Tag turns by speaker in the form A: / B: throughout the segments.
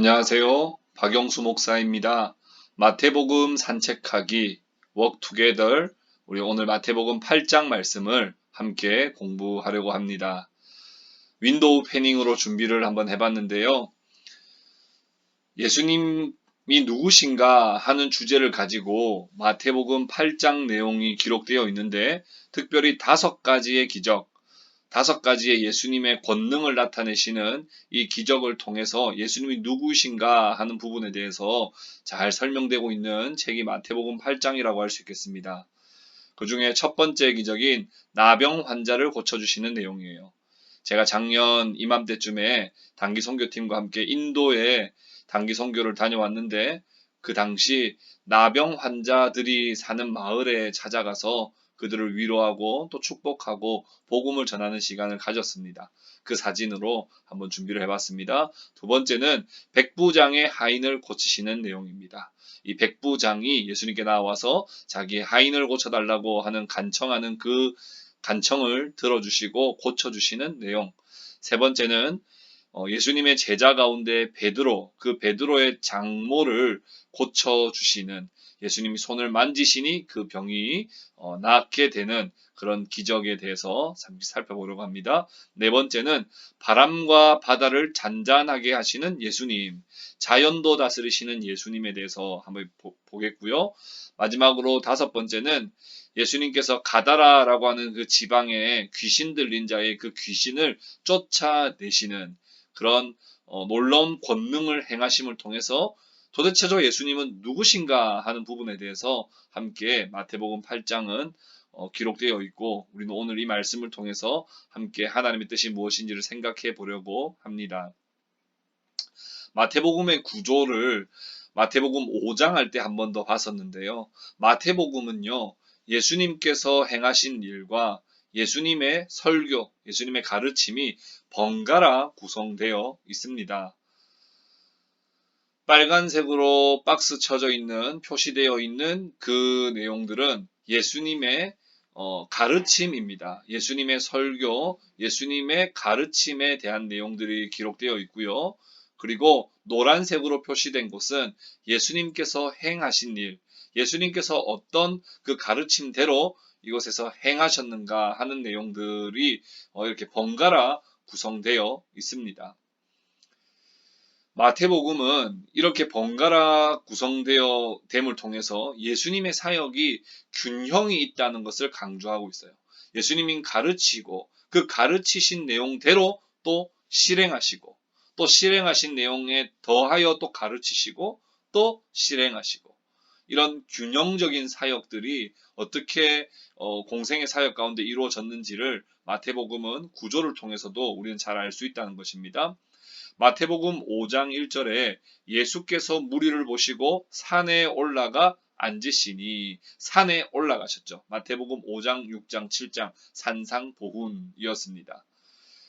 A: 안녕하세요. 박영수 목사입니다. 마태복음 산책하기 Walk Together, 우리 오늘 마태복음 8장 말씀을 함께 공부하려고 합니다. 윈도우 패닝으로 준비를 한번 해봤는데요. 예수님이 누구신가 하는 주제를 가지고 마태복음 8장 내용이 기록되어 있는데, 특별히 5가지의 기적, 5가지의 예수님의 권능을 나타내시는 이 기적을 통해서 예수님이 누구신가 하는 부분에 대해서 잘 설명되고 있는 책이 마태복음 8장이라고 할 수 있겠습니다. 그 중에 첫 번째 기적인 나병 환자를 고쳐주시는 내용이에요. 제가 작년 이맘때쯤에 단기 선교팀과 함께 인도에 단기 선교를 다녀왔는데, 그 당시 나병 환자들이 사는 마을에 찾아가서 그들을 위로하고 또 축복하고 복음을 전하는 시간을 가졌습니다. 그 사진으로 한번 준비를 해봤습니다. 두 번째는 백부장의 하인을 고치시는 내용입니다. 이 백부장이 예수님께 나와서 자기 하인을 고쳐달라고 하는 간청하는 그 간청을 들어주시고 고쳐주시는 내용. 세 번째는 예수님의 제자 가운데 베드로, 그 베드로의 장모를 고쳐주시는, 예수님이 손을 만지시니 그 병이 낫게 되는 그런 기적에 대해서 잠시 살펴보려고 합니다. 네 번째는 바람과 바다를 잔잔하게 하시는 예수님, 자연도 다스리시는 예수님에 대해서 한번 보겠고요. 마지막으로 5번째는 예수님께서 가다라라고 하는 그 지방에 귀신 들린 자의 그 귀신을 쫓아내시는 그런 놀라운 권능을 행하심을 통해서 도대체로 예수님은 누구신가 하는 부분에 대해서 함께 마태복음 8장은 기록되어 있고, 우리는 오늘 이 말씀을 통해서 함께 하나님의 뜻이 무엇인지를 생각해 보려고 합니다. 마태복음의 구조를 마태복음 5장 할 때 한 번 더 봤었는데요. 마태복음은요, 예수님께서 행하신 일과 예수님의 설교, 예수님의 가르침이 번갈아 구성되어 있습니다. 빨간색으로 박스 쳐져 있는, 표시되어 있는 그 내용들은 예수님의 가르침입니다. 예수님의 설교, 예수님의 가르침에 대한 내용들이 기록되어 있고요. 그리고 노란색으로 표시된 곳은 예수님께서 행하신 일, 예수님께서 어떤 그 가르침대로 이곳에서 행하셨는가 하는 내용들이 이렇게 번갈아 구성되어 있습니다. 마태복음은 이렇게 번갈아 구성되어 됨을 통해서 예수님의 사역이 균형이 있다는 것을 강조하고 있어요. 예수님이 가르치고 그 가르치신 내용대로 또 실행하시고, 또 실행하신 내용에 더하여 또 가르치시고 또 실행하시고, 이런 균형적인 사역들이 어떻게 공생의 사역 가운데 이루어졌는지를 마태복음은 구조를 통해서도 우리는 잘 알 수 있다는 것입니다. 마태복음 5장 1절에 예수께서 무리를 보시고 산에 올라가 앉으시니, 산에 올라가셨죠. 마태복음 5장, 6장, 7장 산상보훈이었습니다.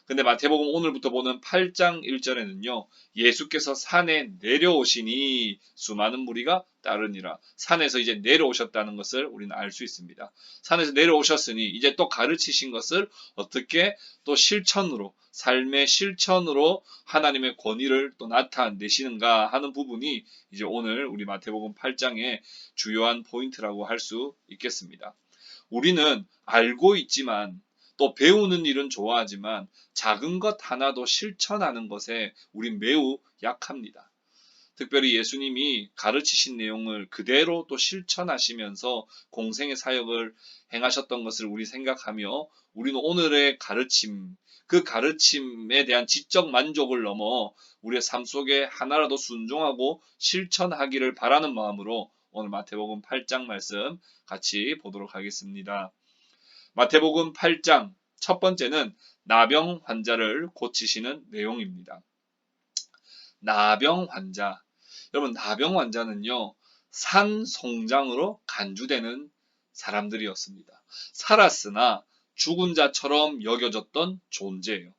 A: 근데 마태복음 오늘부터 보는 8장 1절에는요, 예수께서 산에 내려오시니 수많은 무리가 따르니라. 산에서 이제 내려오셨다는 것을 우리는 알 수 있습니다. 산에서 내려오셨으니 이제 또 가르치신 것을 어떻게 또 실천으로, 삶의 실천으로 하나님의 권위를 또 나타내시는가 하는 부분이 이제 오늘 우리 마태복음 8장의 주요한 포인트라고 할 수 있겠습니다. 우리는 알고 있지만, 또 배우는 일은 좋아하지만 작은 것 하나도 실천하는 것에 우린 매우 약합니다. 특별히 예수님이 가르치신 내용을 그대로 또 실천하시면서 공생의 사역을 행하셨던 것을 우리 생각하며, 우리는 오늘의 가르침, 그 가르침에 대한 지적 만족을 넘어 우리의 삶 속에 하나라도 순종하고 실천하기를 바라는 마음으로 오늘 마태복음 8장 말씀 같이 보도록 하겠습니다. 마태복음 8장 첫 번째는 나병 환자를 고치시는 내용입니다. 나병 환자. 여러분, 나병 환자는요, 산송장으로 간주되는 사람들이었습니다. 살았으나 죽은 자처럼 여겨졌던 존재예요.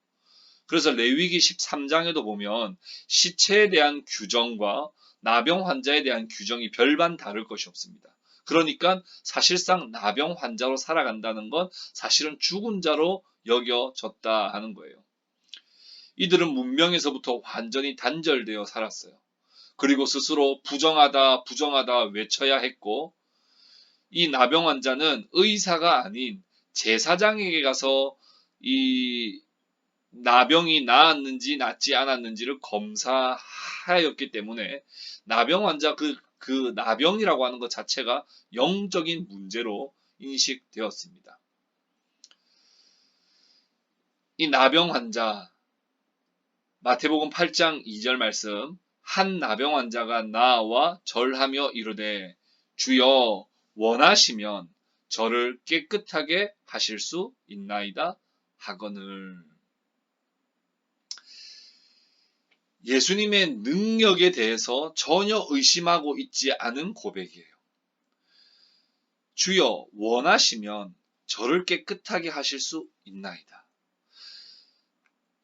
A: 그래서 레위기 13장에도 보면 시체에 대한 규정과 나병 환자에 대한 규정이 별반 다를 것이 없습니다. 그러니까 사실상 나병 환자로 살아간다는 건 사실은 죽은 자로 여겨졌다 하는 거예요. 이들은 문명에서부터 완전히 단절되어 살았어요. 그리고 스스로 부정하다 부정하다 외쳐야 했고, 이 나병 환자는 의사가 아닌 제사장에게 가서 이 나병이 나았는지 낫지 않았는지를 검사하였기 때문에 나병 환자 그 나병이라고 하는 것 자체가 영적인 문제로 인식되었습니다. 이 나병 환자, 마태복음 8장 2절 말씀, 한 나병 환자가 나와 절하며 이르되 주여 원하시면 저를 깨끗하게 하실 수 있나이다 하거늘. 예수님의 능력에 대해서 전혀 의심하고 있지 않은 고백이에요. 주여 원하시면 저를 깨끗하게 하실 수 있나이다.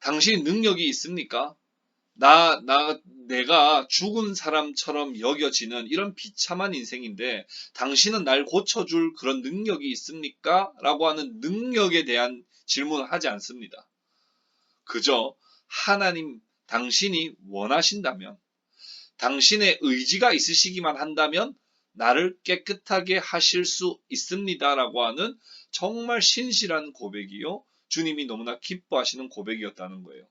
A: 당신 능력이 있습니까? 내가 죽은 사람처럼 여겨지는 이런 비참한 인생인데 당신은 날 고쳐줄 그런 능력이 있습니까? 라고 하는 능력에 대한 질문을 하지 않습니다. 그저 하나님, 당신이 원하신다면, 당신의 의지가 있으시기만 한다면 나를 깨끗하게 하실 수 있습니다. 라고 하는 정말 신실한 고백이요. 주님이 너무나 기뻐하시는 고백이었다는 거예요.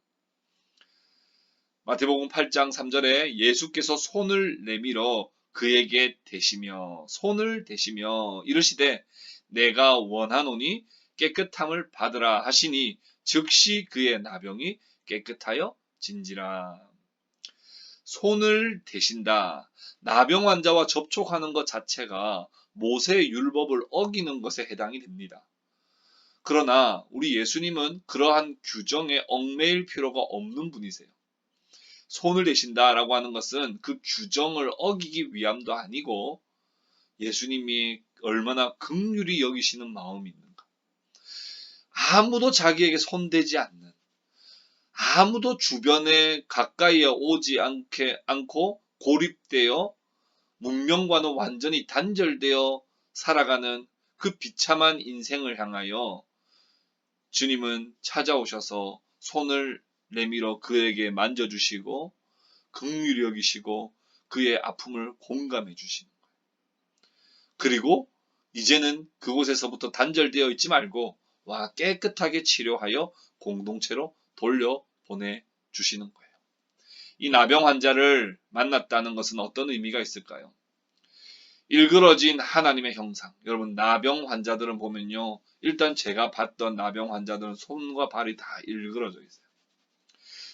A: 마태복음 8장 3절에 예수께서 손을 내밀어 그에게 대시며 손을 대시며 이르시되 내가 원하노니 깨끗함을 받으라 하시니 즉시 그의 나병이 깨끗하여 진지라. 손을 대신다. 나병 환자와 접촉하는 것 자체가 모세의 율법을 어기는 것에 해당이 됩니다. 그러나 우리 예수님은 그러한 규정에 얽매일 필요가 없는 분이세요. 손을 대신다라고 하는 것은 그 규정을 어기기 위함도 아니고 예수님이 얼마나 긍휼히 여기시는 마음이 있는가. 아무도 자기에게 손대지 않는, 아무도 주변에 가까이에 오지 않고 고립되어 문명과는 완전히 단절되어 살아가는 그 비참한 인생을 향하여 주님은 찾아오셔서 손을 내밀어 그에게 만져주시고 긍휼히 여기시고 그의 아픔을 공감해 주시는 거예요. 그리고 이제는 그곳에서부터 단절되어 있지 말고 와 깨끗하게 치료하여 공동체로 돌려보내 주시는 거예요. 이 나병 환자를 만났다는 것은 어떤 의미가 있을까요? 일그러진 하나님의 형상. 여러분 나병 환자들은 보면요. 일단 제가 봤던 나병 환자들은 손과 발이 다 일그러져 있어요.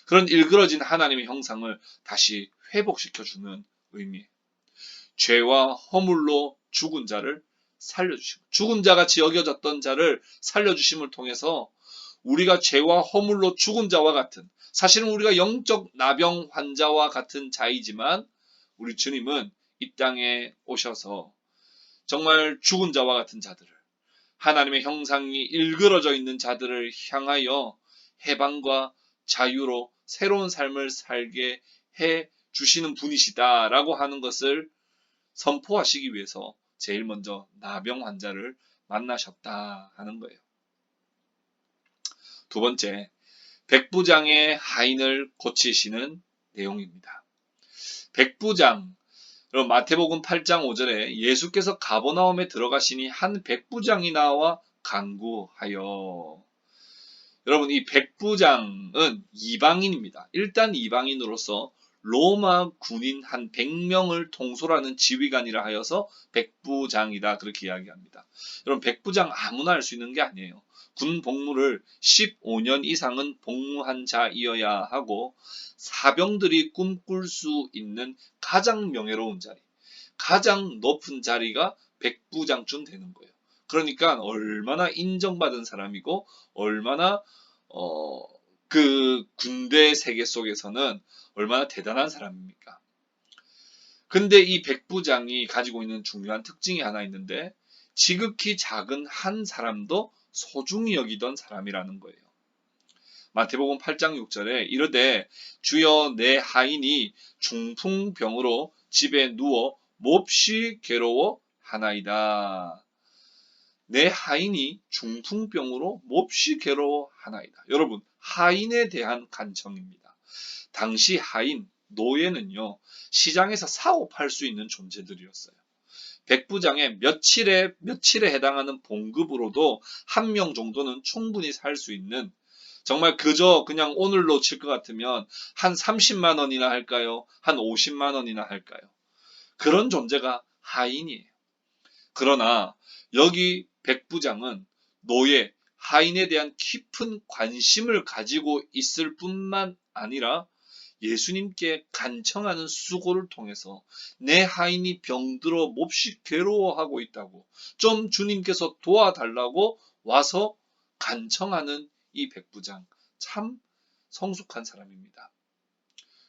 A: 그런 일그러진 하나님의 형상을 다시 회복시켜주는 의미예요. 죄와 허물로 죽은 자를 살려주시고 죽은 자같이 여겨졌던 자를 살려주심을 통해서 우리가 죄와 허물로 죽은 자와 같은, 사실은 우리가 영적 나병 환자와 같은 자이지만 우리 주님은 이 땅에 오셔서 정말 죽은 자와 같은 자들을, 하나님의 형상이 일그러져 있는 자들을 향하여 해방과 자유로 새로운 삶을 살게 해 주시는 분이시다라고 하는 것을 선포하시기 위해서 제일 먼저 나병 환자를 만나셨다 하는 거예요. 두 번째, 백부장의 하인을 고치시는 내용입니다. 백부장, 그럼 마태복음 8장 5절에 예수께서 가버나움에 들어가시니 한 백부장이 나와 간구하여. 여러분 이 백부장은 이방인입니다. 일단 이방인으로서 로마 군인 한 100명을 통솔하는 지휘관이라 하여서 백부장이다 그렇게 이야기합니다. 여러분 백부장 아무나 할 수 있는 게 아니에요. 군 복무를 15년 이상은 복무한 자이어야 하고 사병들이 꿈꿀 수 있는 가장 명예로운 자리, 가장 높은 자리가 백부장쯤 되는 거예요. 그러니까 얼마나 인정받은 사람이고 얼마나 그 군대 세계 속에서는 얼마나 대단한 사람입니까? 근데 이 백부장이 가지고 있는 중요한 특징이 하나 있는데 지극히 작은 한 사람도 소중히 여기던 사람이라는 거예요. 마태복음 8장 6절에 이르되 주여 내 하인이 중풍병으로 집에 누워 몹시 괴로워 하나이다. 내 하인이 중풍병으로 몹시 괴로워 하나이다. 여러분 하인에 대한 간청입니다. 당시 하인, 노예는요, 시장에서 사고 팔 수 있는 존재들이었어요. 백부장의 며칠에 해당하는 봉급으로도 한 명 정도는 충분히 살 수 있는, 정말 그저 그냥 오늘로 칠 것 같으면 한 30만 원이나 할까요? 한 50만 원이나 할까요? 그런 존재가 하인이에요. 그러나 여기 백부장은 노예, 하인에 대한 깊은 관심을 가지고 있을 뿐만 아니라 예수님께 간청하는 수고를 통해서 내 하인이 병들어 몹시 괴로워하고 있다고, 좀 주님께서 도와달라고 와서 간청하는 이 백부장, 참 성숙한 사람입니다.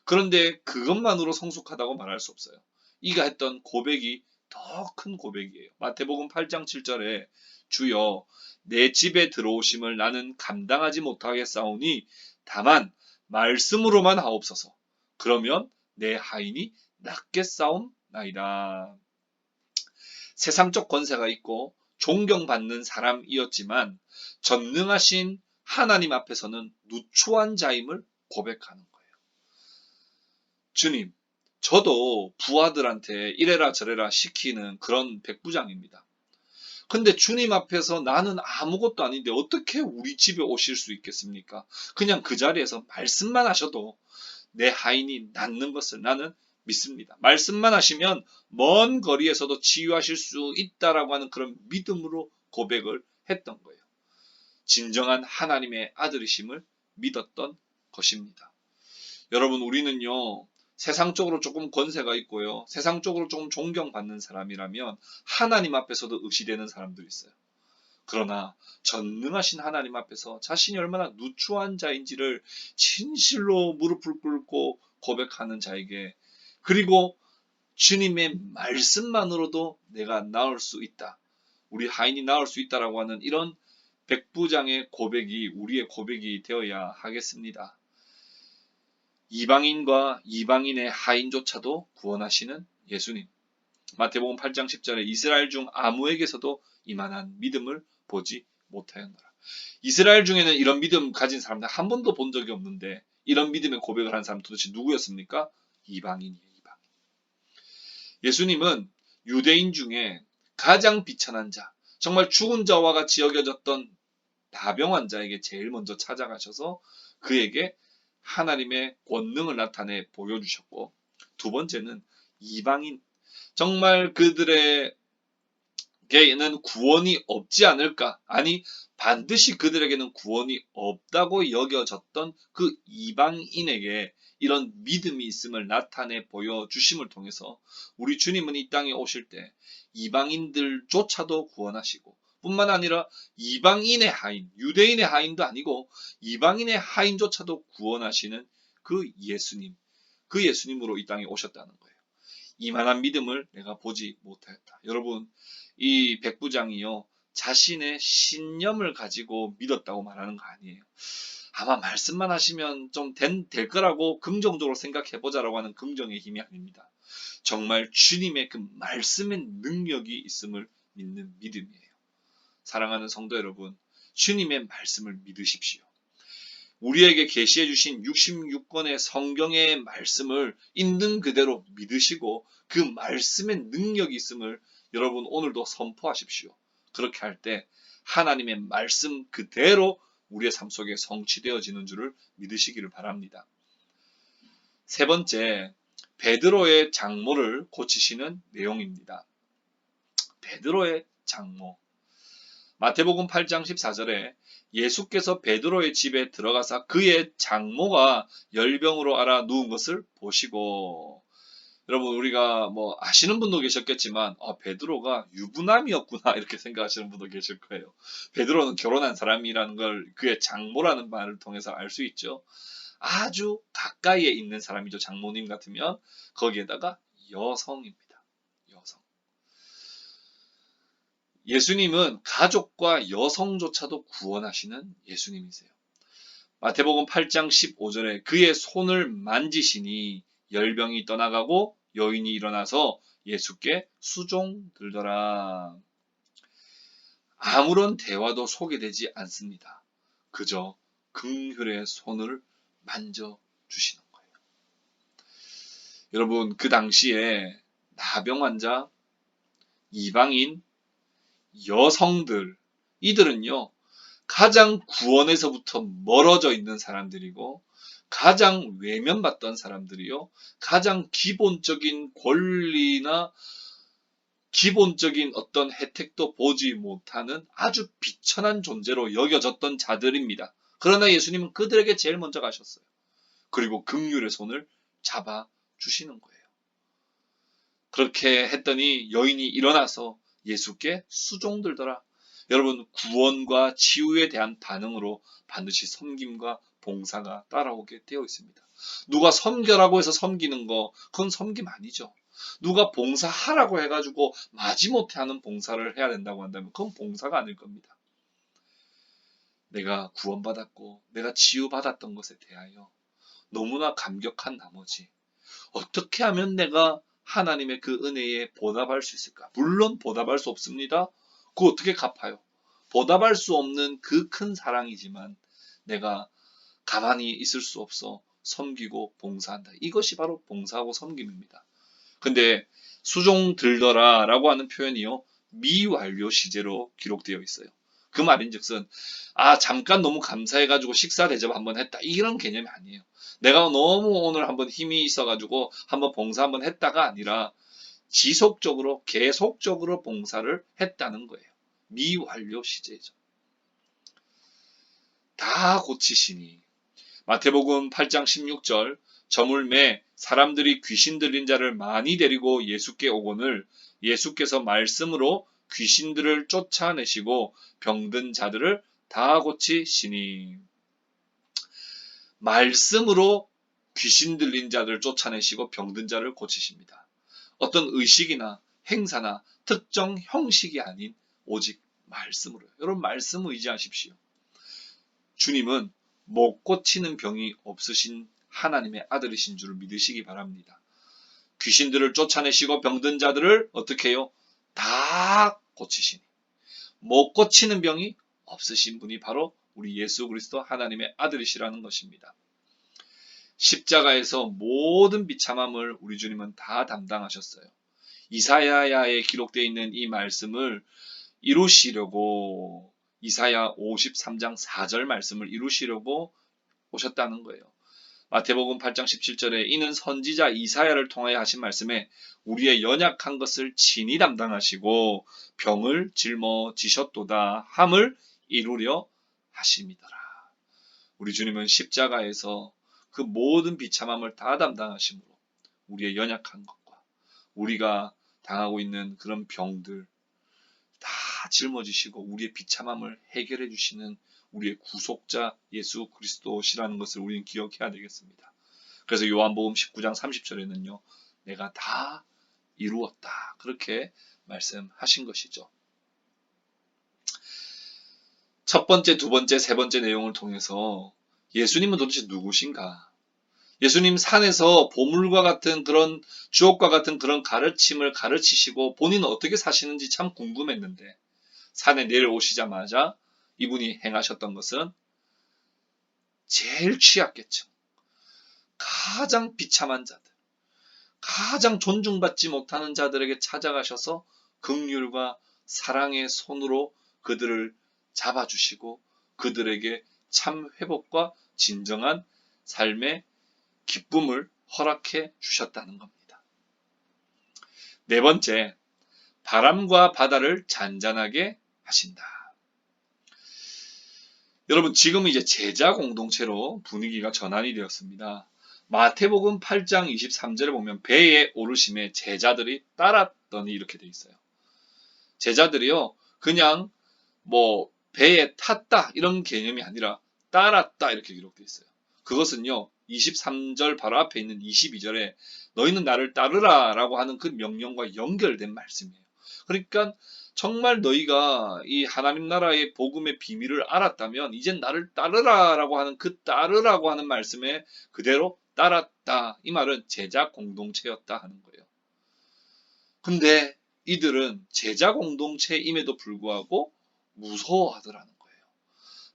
A: 그런데 그것만으로 성숙하다고 말할 수 없어요. 이가 했던 고백이 더 큰 고백이에요. 마태복음 8장 7절에 주여 내 집에 들어오심을 나는 감당하지 못하겠사오니 다만 말씀으로만 하옵소서. 그러면 내 하인이 낫겠사옵나이다. 세상적 권세가 있고 존경받는 사람이었지만 전능하신 하나님 앞에서는 누추한 자임을 고백하는 거예요. 주님, 저도 부하들한테 이래라 저래라 시키는 그런 백부장입니다. 근데 주님 앞에서 나는 아무것도 아닌데 어떻게 우리 집에 오실 수 있겠습니까? 그냥 그 자리에서 말씀만 하셔도 내 하인이 낫는 것을 나는 믿습니다. 말씀만 하시면 먼 거리에서도 치유하실 수 있다라고 하는 그런 믿음으로 고백을 했던 거예요. 진정한 하나님의 아들이심을 믿었던 것입니다. 여러분, 우리는요, 세상적으로 조금 권세가 있고요, 세상적으로 조금 존경받는 사람이라면 하나님 앞에서도 의시되는 사람들이 있어요. 그러나 전능하신 하나님 앞에서 자신이 얼마나 누추한 자인지를 진실로 무릎을 꿇고 고백하는 자에게, 그리고 주님의 말씀만으로도 내가 나을 수 있다, 우리 하인이 나을 수 있다라고 하는 이런 백부장의 고백이 우리의 고백이 되어야 하겠습니다. 이방인과 이방인의 하인조차도 구원하시는 예수님. 마태복음 8장 10절에 이스라엘 중 아무에게서도 이만한 믿음을 보지 못하였노라. 이스라엘 중에는 이런 믿음 가진 사람들 한 번도 본 적이 없는데 이런 믿음의 고백을 한 사람 도대체 누구였습니까? 이방인이에요. 이방인. 예수님은 유대인 중에 가장 비천한 자, 정말 죽은 자와 같이 여겨졌던 나병 환자에게 제일 먼저 찾아가셔서 그에게 하나님의 권능을 나타내 보여주셨고, 두 번째는 이방인, 정말 그들에게는 구원이 없지 않을까, 아니 반드시 그들에게는 구원이 없다고 여겨졌던 그 이방인에게 이런 믿음이 있음을 나타내 보여주심을 통해서 우리 주님은 이 땅에 오실 때 이방인들조차도 구원하시고, 뿐만 아니라 이방인의 하인, 유대인의 하인도 아니고 이방인의 하인조차도 구원하시는 그 예수님, 그 예수님으로 이 땅에 오셨다는 거예요. 이만한 믿음을 내가 보지 못하였다. 여러분, 이 백부장이요, 자신의 신념을 가지고 믿었다고 말하는 거 아니에요. 아마 말씀만 하시면 좀 될 거라고 긍정적으로 생각해 보자라고 하는 긍정의 힘이 아닙니다. 정말 주님의 그 말씀의 능력이 있음을 믿는 믿음이에요. 사랑하는 성도 여러분, 주님의 말씀을 믿으십시오. 우리에게 계시해 주신 66권의 성경의 말씀을 있는 그대로 믿으시고 그 말씀의 능력이 있음을 여러분 오늘도 선포하십시오. 그렇게 할 때 하나님의 말씀 그대로 우리의 삶 속에 성취되어지는 줄을 믿으시기를 바랍니다. 세 번째, 베드로의 장모를 고치시는 내용입니다. 베드로의 장모. 마태복음 8장 14절에 예수께서 베드로의 집에 들어가사 그의 장모가 열병으로 앓아 누운 것을 보시고, 여러분 우리가 뭐 아시는 분도 계셨겠지만 베드로가 유부남이었구나 이렇게 생각하시는 분도 계실 거예요. 베드로는 결혼한 사람이라는 걸 그의 장모라는 말을 통해서 알 수 있죠. 아주 가까이에 있는 사람이죠. 장모님 같으면. 거기에다가 여성입니다. 여성. 예수님은 가족과 여성조차도 구원하시는 예수님이세요. 마태복음 8장 15절에 그의 손을 만지시니 열병이 떠나가고 여인이 일어나서 예수께 수종들더라. 아무런 대화도 소개되지 않습니다. 그저 긍휼의 손을 만져주시는 거예요. 여러분, 그 당시에 나병 환자, 이방인, 여성들, 이들은요, 가장 구원에서부터 멀어져 있는 사람들이고, 가장 외면받던 사람들이요, 가장 기본적인 권리나 기본적인 어떤 혜택도 보지 못하는 아주 비천한 존재로 여겨졌던 자들입니다. 그러나 예수님은 그들에게 제일 먼저 가셨어요. 그리고 긍휼의 손을 잡아 주시는 거예요. 그렇게 했더니 여인이 일어나서 예수께 수종들더라. 여러분, 구원과 치유에 대한 반응으로 반드시 섬김과 봉사가 따라오게 되어 있습니다. 누가 섬겨라고 해서 섬기는 거, 그건 섬김 아니죠. 누가 봉사하라고 해가지고 마지못해 하는 봉사를 해야 된다고 한다면 그건 봉사가 아닐 겁니다. 내가 구원받았고 내가 치유받았던 것에 대하여 너무나 감격한 나머지 어떻게 하면 내가 하나님의 그 은혜에 보답할 수 있을까? 물론 보답할 수 없습니다. 그거 어떻게 갚아요? 보답할 수 없는 그 큰 사랑이지만 내가 가만히 있을 수 없어 섬기고 봉사한다. 이것이 바로 봉사하고 섬김입니다. 근데 수종 들더라 라고 하는 표현이요, 미완료 시제로 기록되어 있어요. 그 말인즉슨 잠깐 너무 감사해가지고 식사 대접 한번 했다, 이런 개념이 아니에요. 내가 너무 오늘 한번 힘이 있어가지고 한번 봉사 한번 했다가 아니라 지속적으로 계속적으로 봉사를 했다는 거예요. 미완료 시제죠. 다 고치시니. 마태복음 8장 16절, 저물매 사람들이 귀신 들린 자를 많이 데리고 예수께 오거늘 예수께서 말씀으로 귀신들을 쫓아내시고 병든 자들을 다 고치시니. 말씀으로 귀신 들린 자들을 쫓아내시고 병든 자를 고치십니다. 어떤 의식이나 행사나 특정 형식이 아닌 오직 말씀으로요. 여러분, 말씀 의지하십시오. 주님은 못 고치는 병이 없으신 하나님의 아들이신 줄 믿으시기 바랍니다. 귀신들을 쫓아내시고 병든 자들을 어떻게 해요? 다 고치시니. 못 고치는 병이 없으신 분이 바로 우리 예수 그리스도 하나님의 아들이시라는 것입니다. 십자가에서 모든 비참함을 우리 주님은 다 담당하셨어요. 이사야에 기록되어 있는 이 말씀을 이루시려고, 이사야 53장 4절 말씀을 이루시려고 오셨다는 거예요. 마태복음 8장 17절에 이는 선지자 이사야를 통하여 하신 말씀에 우리의 연약한 것을 친히 담당하시고 병을 짊어지셨도다 함을 이루려 하심이더라. 우리 주님은 십자가에서 그 모든 비참함을 다 담당하심으로 우리의 연약한 것과 우리가 당하고 있는 그런 병들 다 짊어지시고 우리의 비참함을 해결해 주시는 우리의 구속자 예수 그리스도시라는 것을 우리는 기억해야 되겠습니다. 그래서 요한복음 19장 30절에는요, 내가 다 이루었다, 그렇게 말씀하신 것이죠. 첫 번째, 두 번째, 세 번째 내용을 통해서 예수님은 도대체 누구신가? 예수님 산에서 보물과 같은 그런 주옥과 같은 그런 가르침을 가르치시고 본인은 어떻게 사시는지 참 궁금했는데 산에 내려오시자마자 이분이 행하셨던 것은 제일 취약계층, 가장 비참한 자들, 가장 존중받지 못하는 자들에게 찾아가셔서 긍휼과 사랑의 손으로 그들을 잡아주시고 그들에게 참 회복과 진정한 삶의 기쁨을 허락해 주셨다는 겁니다. 네 번째, 바람과 바다를 잔잔하게 하신다. 여러분, 지금은 이제 제자 공동체로 분위기가 전환이 되었습니다. 마태복음 8장 23절에 보면 배에 오르심에 제자들이 따랐더니 이렇게 돼 있어요. 제자들이요, 그냥 뭐 배에 탔다 이런 개념이 아니라 따랐다 이렇게 기록되어 있어요. 그것은요, 23절 바로 앞에 있는 22절에 너희는 나를 따르라 라고 하는 그 명령과 연결된 말씀이에요. 그러니까 정말 너희가 이 하나님 나라의 복음의 비밀을 알았다면 이젠 나를 따르라 라고 하는 그 따르라고 하는 말씀에 그대로 따랐다. 이 말은 제자 공동체였다 하는 거예요. 근데 이들은 제자 공동체임에도 불구하고 무서워하더라는 거예요.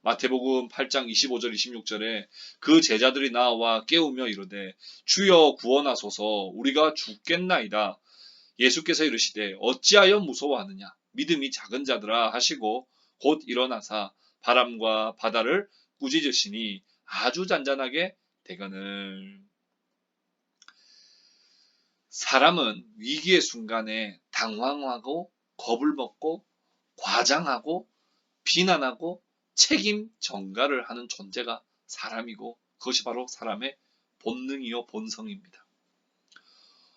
A: 마태복음 8장 25절 26절에 그 제자들이 나와 깨우며 이르되 주여 구원하소서 우리가 죽겠나이다. 예수께서 이르시되 어찌하여 무서워하느냐 믿음이 작은 자들아 하시고 곧 일어나사 바람과 바다를 꾸짖으시니 아주 잔잔하게 되거늘. 사람은 위기의 순간에 당황하고 겁을 먹고 과장하고 비난하고 책임 전가를 하는 존재가 사람이고 그것이 바로 사람의 본능이요 본성입니다.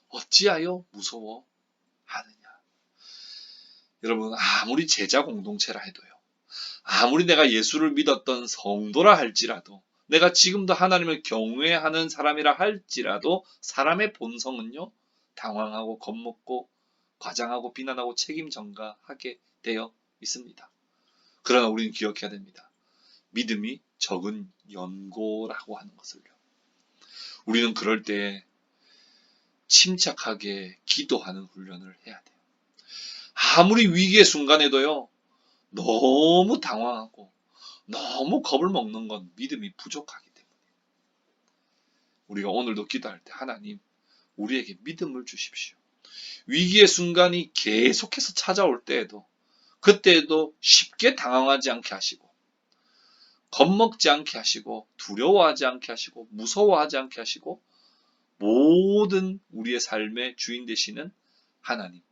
A: 어찌하여 무서워하느냐. 여러분 아무리 제자 공동체라 해도요. 아무리 내가 예수를 믿었던 성도라 할지라도 내가 지금도 하나님을 경외하는 사람이라 할지라도 사람의 본성은요. 당황하고 겁먹고 과장하고 비난하고 책임 전가하게 되어 있습니다. 그러나 우리는 기억해야 됩니다. 믿음이 적은 연고라고 하는 것을요. 우리는 그럴 때 침착하게 기도하는 훈련을 해야 돼요. 아무리 위기의 순간에도요. 너무 당황하고 너무 겁을 먹는 건 믿음이 부족하기 때문에 우리가 오늘도 기도할 때 하나님 우리에게 믿음을 주십시오. 위기의 순간이 계속해서 찾아올 때에도 그때에도 쉽게 당황하지 않게 하시고 겁먹지 않게 하시고 두려워하지 않게 하시고 무서워하지 않게 하시고 모든 우리의 삶의 주인 되시는 하나님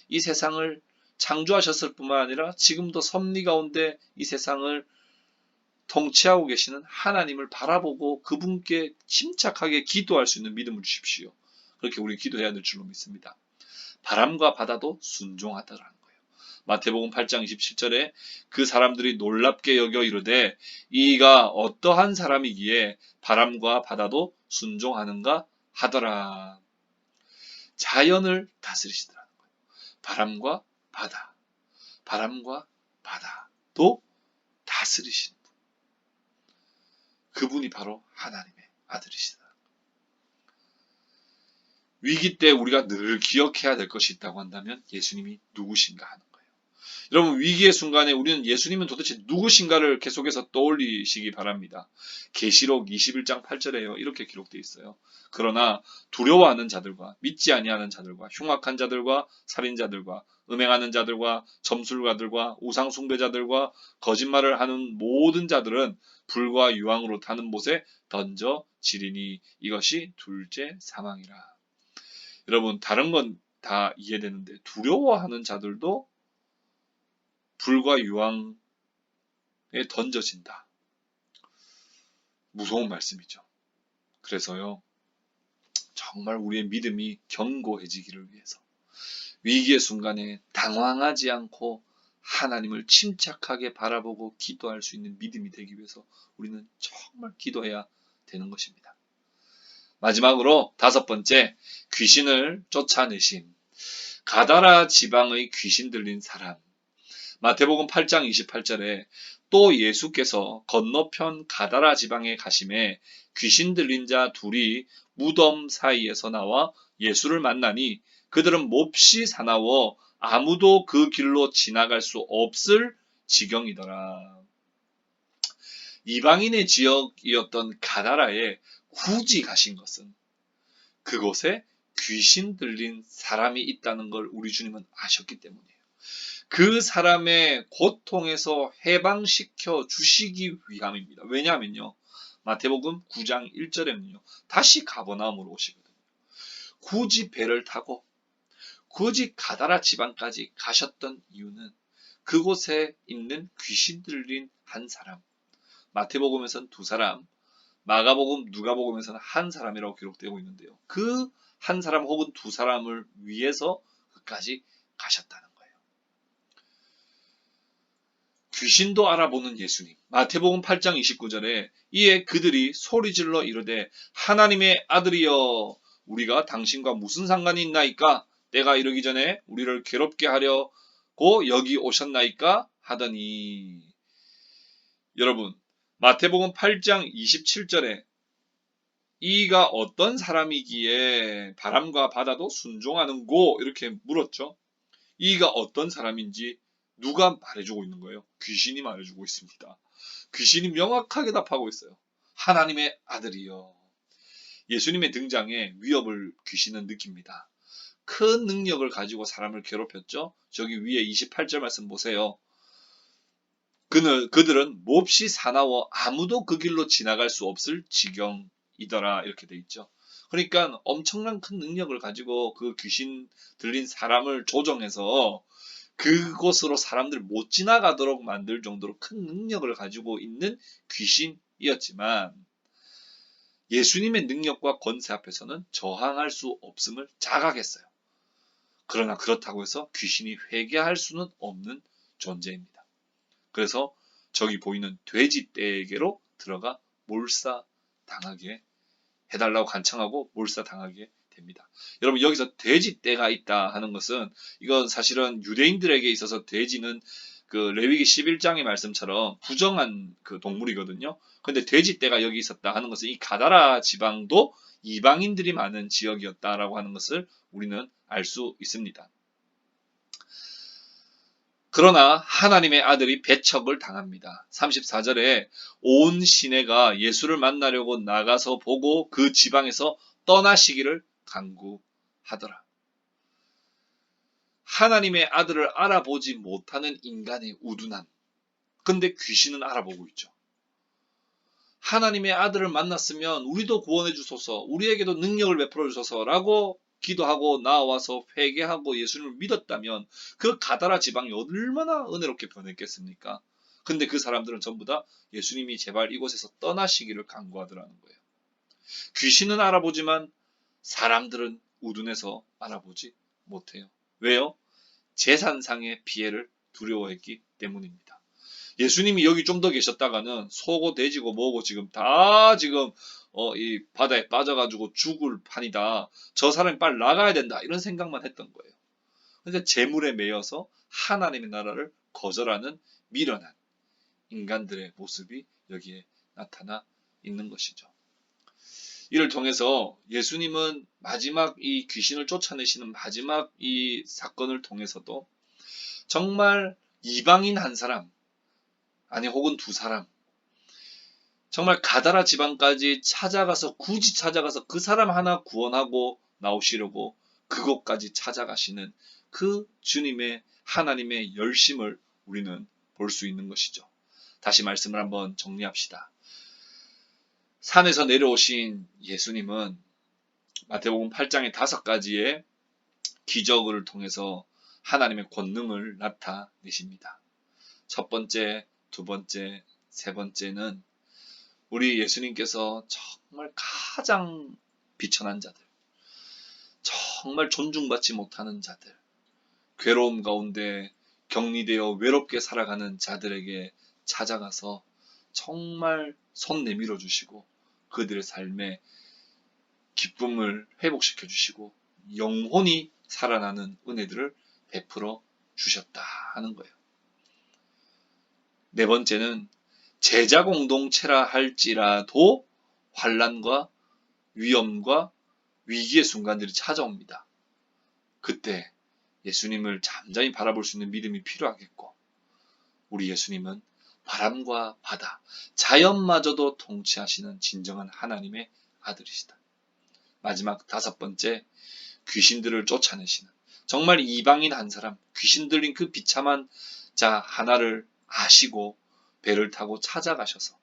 A: 이 세상을 창조하셨을 뿐만 아니라 지금도 섭리 가운데 이 세상을 통치하고 계시는 하나님을 바라보고 그분께 침착하게 기도할 수 있는 믿음을 주십시오. 그렇게 우리 기도해야 될 줄로 믿습니다. 바람과 바다도 순종하더라는 거예요. 마태복음 8장 27절에 그 사람들이 놀랍게 여겨 이르되 이가 어떠한 사람이기에 바람과 바다도 순종하는가 하더라. 자연을 다스리시더라는 거예요. 바람과 바다도 다스리신 분. 그분이 바로 하나님의 아들이시다. 위기 때 우리가 늘 기억해야 될 것이 있다고 한다면 예수님이 누구신가 하는 거예요. 여러분 위기의 순간에 우리는 예수님은 도대체 누구신가를 계속해서 떠올리시기 바랍니다. 계시록 21장 8절에요. 이렇게 기록되어 있어요. 그러나 두려워하는 자들과 믿지 아니하는 자들과 흉악한 자들과 살인자들과 음행하는 자들과 점술가들과 우상 숭배자들과 거짓말을 하는 모든 자들은 불과 유황으로 타는 못에 던져지리니 이것이 둘째 사망이라. 여러분 다른 건 다 이해되는데 두려워하는 자들도 불과 유황에 던져진다. 무서운 말씀이죠. 그래서요. 정말 우리의 믿음이 견고해지기를 위해서 위기의 순간에 당황하지 않고 하나님을 침착하게 바라보고 기도할 수 있는 믿음이 되기 위해서 우리는 정말 기도해야 되는 것입니다. 마지막으로 5번째, 귀신을 쫓아내신 가다라 지방의 귀신 들린 사람. 마태복음 8장 28절에 또 예수께서 건너편 가다라 지방에 가심에 귀신 들린 자 둘이 무덤 사이에서 나와 예수를 만나니 그들은 몹시 사나워 아무도 그 길로 지나갈 수 없을 지경이더라. 이방인의 지역이었던 가다라에 굳이 가신 것은 그곳에 귀신 들린 사람이 있다는 걸 우리 주님은 아셨기 때문이에요. 그 사람의 고통에서 해방시켜 주시기 위함입니다. 왜냐하면요. 마태복음 9장 1절에는요. 다시 가버나움으로 오시거든요. 굳이 배를 타고 굳이 가다라 지방까지 가셨던 이유는 그곳에 있는 귀신 들린 한 사람. 마태복음에서는 2사람, 마가복음, 누가복음에서는 한 사람이라고 기록되고 있는데요. 그 한 사람 혹은 2사람을 위해서 그까지 가셨다는 거예요. 귀신도 알아보는 예수님. 마태복음 8장 29절에 이에 그들이 소리질러 이르되 하나님의 아들이여 우리가 당신과 무슨 상관이 있나이까? 때가 이르기 전에 우리를 괴롭게 하려고 여기 오셨나이까? 하더니 여러분 마태복음 8장 27절에 이가 어떤 사람이기에 바람과 바다도 순종하는고 이렇게 물었죠. 이가 어떤 사람인지 누가 말해주고 있는 거예요? 귀신이 말해주고 있습니다. 귀신이 명확하게 답하고 있어요. 하나님의 아들이요. 예수님의 등장에 위협을 귀신은 느낍니다. 큰 능력을 가지고 사람을 괴롭혔죠. 저기 위에 28절 말씀 보세요. 그들은 몹시 사나워 아무도 그 길로 지나갈 수 없을 지경이더라. 이렇게 돼 있죠. 그러니까 엄청난 큰 능력을 가지고 그 귀신 들린 사람을 조정해서 그곳으로 사람들 못 지나가도록 만들 정도로 큰 능력을 가지고 있는 귀신이었지만 예수님의 능력과 권세 앞에서는 저항할 수 없음을 자각했어요. 그러나 그렇다고 해서 귀신이 회개할 수는 없는 존재입니다. 그래서 저기 보이는 돼지떼에게로 들어가 몰사당하게 해달라고 간청하고 몰사당하게 됩니다. 여러분 여기서 돼지떼가 있다 하는 것은 이건 사실은 유대인들에게 있어서 돼지는 그 레위기 11장의 말씀처럼 부정한 그 동물이거든요. 근데 돼지떼가 여기 있었다 하는 것은 이 가다라 지방도 이방인들이 많은 지역이었다라고 하는 것을 우리는 알 수 있습니다. 그러나 하나님의 아들이 배척을 당합니다. 34절에 온 시내가 예수를 만나려고 나가서 보고 그 지방에서 떠나시기를 간구하더라. 하나님의 아들을 알아보지 못하는 인간의 우둔함. 근데 귀신은 알아보고 있죠. 하나님의 아들을 만났으면 우리도 구원해 주소서, 우리에게도 능력을 베풀어 주소서라고 기도하고 나와서 회개하고 예수님을 믿었다면 그 가다라 지방이 얼마나 은혜롭게 변했겠습니까? 근데 그 사람들은 전부 다 예수님이 제발 이곳에서 떠나시기를 간구하더라는 거예요. 귀신은 알아보지만 사람들은 우둔해서 알아보지 못해요. 왜요? 재산상의 피해를 두려워했기 때문입니다. 예수님이 여기 좀 더 계셨다가는 소고 돼지고 뭐고 지금 다 지금 이 바다에 빠져가지고 죽을 판이다. 저 사람이 빨리 나가야 된다. 이런 생각만 했던 거예요. 그러니까 재물에 매여서 하나님의 나라를 거절하는 미련한 인간들의 모습이 여기에 나타나 있는 것이죠. 이를 통해서 예수님은 마지막 이 귀신을 쫓아내시는 마지막 이 사건을 통해서도 정말 이방인 한 사람, 아니 혹은 두 사람, 정말 가다라 지방까지 찾아가서 굳이 찾아가서 그 사람 하나 구원하고 나오시려고 그곳까지 찾아가시는 그 주님의 하나님의 열심을 우리는 볼 수 있는 것이죠. 다시 말씀을 한번 정리합시다. 산에서 내려오신 예수님은 마태복음 8장의 5가지의 기적을 통해서 하나님의 권능을 나타내십니다. 첫 번째, 두 번째, 세 번째는 우리 예수님께서 정말 가장 비천한 자들, 정말 존중받지 못하는 자들, 괴로움 가운데 격리되어 외롭게 살아가는 자들에게 찾아가서 정말 손 내밀어 주시고 그들의 삶에 기쁨을 회복시켜 주시고 영혼이 살아나는 은혜들을 베풀어 주셨다 하는 거예요. 네 번째는 제자 공동체라 할지라도 환난과 위험과 위기의 순간들이 찾아옵니다. 그때 예수님을 잠잠히 바라볼 수 있는 믿음이 필요하겠고 우리 예수님은 바람과 바다, 자연마저도 통치하시는 진정한 하나님의 아들이시다. 마지막 5번째, 귀신들을 쫓아내시는 정말 이방인 한 사람, 귀신 들린 그 비참한 자 하나를 아시고 배를 타고 찾아가셔서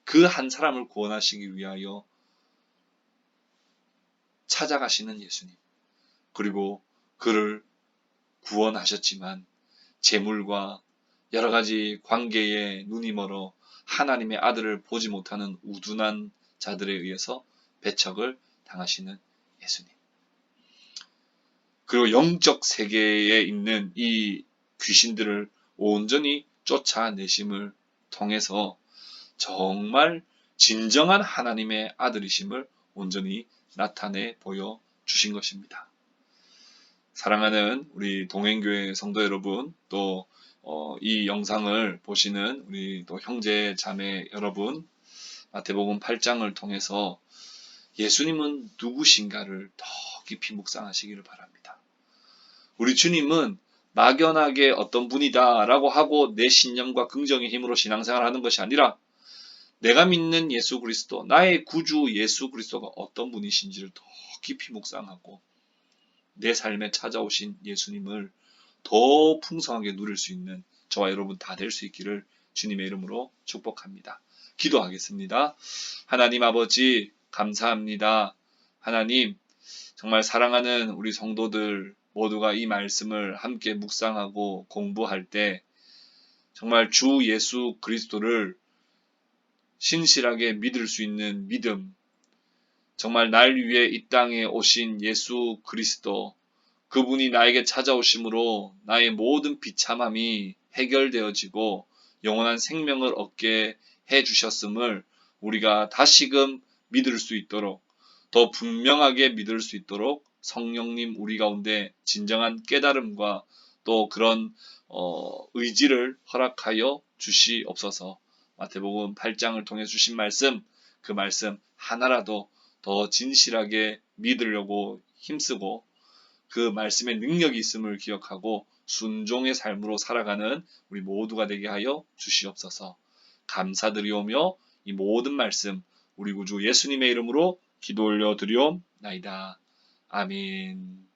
A: 그 한 사람을 구원하시기 위하여 찾아가시는 예수님. 그리고 그를 구원하셨지만 재물과 여러 가지 관계에 눈이 멀어 하나님의 아들을 보지 못하는 우둔한 자들에 의해서 배척을 당하시는 예수님. 그리고 영적 세계에 있는 이 귀신들을 온전히 쫓아내심을 통해서 정말 진정한 하나님의 아들이심을 온전히 나타내 보여 주신 것입니다. 사랑하는 우리 동행교회 성도 여러분, 또 이 영상을 보시는 우리 또 형제 자매 여러분, 마태복음 8장을 통해서 예수님은 누구신가를 더 깊이 묵상하시기를 바랍니다. 우리 주님은 막연하게 어떤 분이다라고 하고 내 신념과 긍정의 힘으로 신앙생활을 하는 것이 아니라 내가 믿는 예수 그리스도, 나의 구주 예수 그리스도가 어떤 분이신지를 더 깊이 묵상하고 내 삶에 찾아오신 예수님을 더 풍성하게 누릴 수 있는 저와 여러분 다 될 수 있기를 주님의 이름으로 축복합니다. 기도하겠습니다. 하나님 아버지 감사합니다. 하나님 정말 사랑하는 우리 성도들 모두가 이 말씀을 함께 묵상하고 공부할 때 정말 주 예수 그리스도를 신실하게 믿을 수 있는 믿음, 정말 날 위해 이 땅에 오신 예수 그리스도, 그분이 나에게 찾아오심으로 나의 모든 비참함이 해결되어지고 영원한 생명을 얻게 해 주셨음을 우리가 다시금 믿을 수 있도록, 더 분명하게 믿을 수 있도록 성령님 우리 가운데 진정한 깨달음과 또 그런 의지를 허락하여 주시옵소서. 마태복음 8장을 통해 주신 말씀, 그 말씀 하나라도 더 진실하게 믿으려고 힘쓰고 그 말씀의 능력이 있음을 기억하고 순종의 삶으로 살아가는 우리 모두가 되게 하여 주시옵소서. 감사드리오며 이 모든 말씀 우리 구주 예수님의 이름으로 기도 올려 드리옵나이다. 아멘.